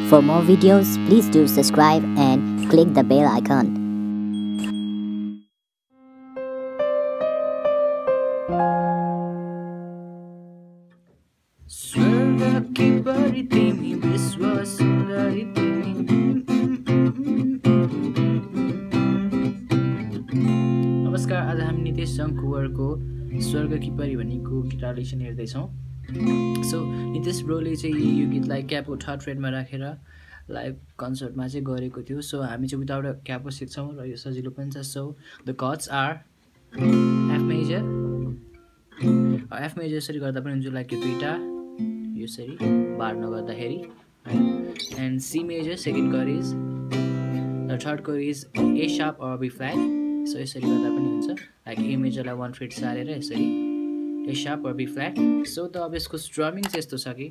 For more videos, please do subscribe and click the bell icon. स्वर्गा की परी तिमी विश्व सुन्दरी तिमी नमस्कार, आज हामी नितेश जङ कुँवरको स्वर्ग की परी भनेको गिटार लेसन हेर्दैछौँ। सो नितेश ब्रोले चाहिँ यो गीतलाई क्यापको थर्ड फ्रेडमा राखेर लाइभ कन्सर्टमा चाहिँ गरेको थियो। सो हामी चाहिँ विदाउट क्यापो सिक्छौँ र यो सजिलो पनि छ। So the chords are F major, F major यसरी गर्दा पनि हुन्छ, लाइक यो दुईटा यसरी बार नगर्दाखेरि, and C major second chord is, र third chord is A sharp or B flat. So यसरी गर्दा पनि हुन्छ, लाइक ए मेजरलाई 1 फ्रेड सारेर यसरी A sharp or B flat. So त अब यसको स्ट्रमिङ चाहिँ यस्तो छ कि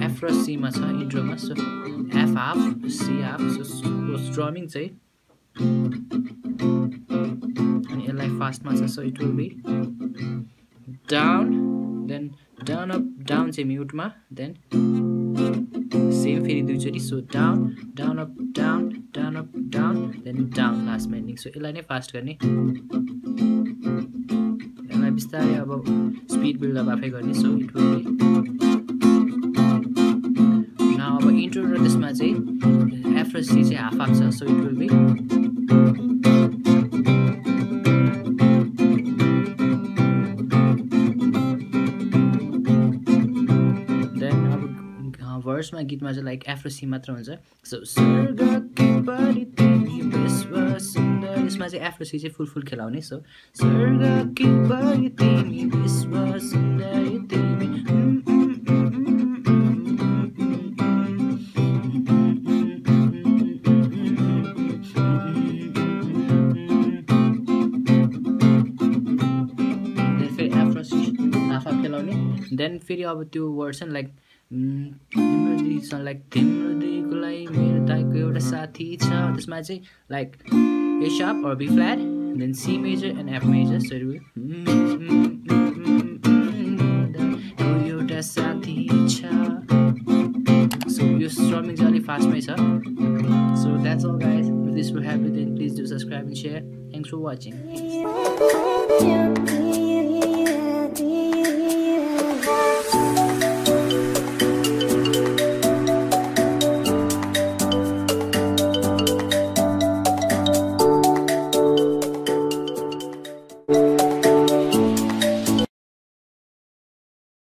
एफ र सीमा छ इन्ट्रोमा। So F half C half. So strumming चाहिँ अनि यसलाई फास्टमा छ। So it will be down, then down up, down चाहिँ म्युटमा, देन सेम फेरि दुईचोटि। So down down up down down up down, then down लास्टमा एन्डिङ। सो यसलाई नै फास्ट गर्ने, यसलाई बिस्तारै अब स्पिड बिल्डअप आफै गर्ने। So it will be now. अब इन्ट्रो र त्यसमा चाहिँ एफ र सी चाहिँ हाफ हाफ छ। सो इट विल बी भर्समा गीतमा चाहिँ लाइक एफ र सी मात्र हुन्छ। सो स्वर्ग की परी तिमी विश्व सुन्दर, यसमा चाहिँ एफ र सी चाहिँ फुल खेलाउने। सो स्वर्ग की परी तिमी विश्व सुन्दर तिमी फेरि एफ र सी हाफ हाफ खेलाउने। देन फेरि अब त्यो वर्ड छ लाइक तिम्रो दिदी, लाइक तिम्रो दिदीको लागि मेरो दाइको एउटा साथी छ। त्यसमा चाहिँ like A sharp or B flat, then C major and F major. So एउटा साथी छ। सो यो स्ट्रमिङ चाहिँ अलिक फास्टमै छ। So that's all guys, if this will help you then please do subscribe and share. Thanks for watching.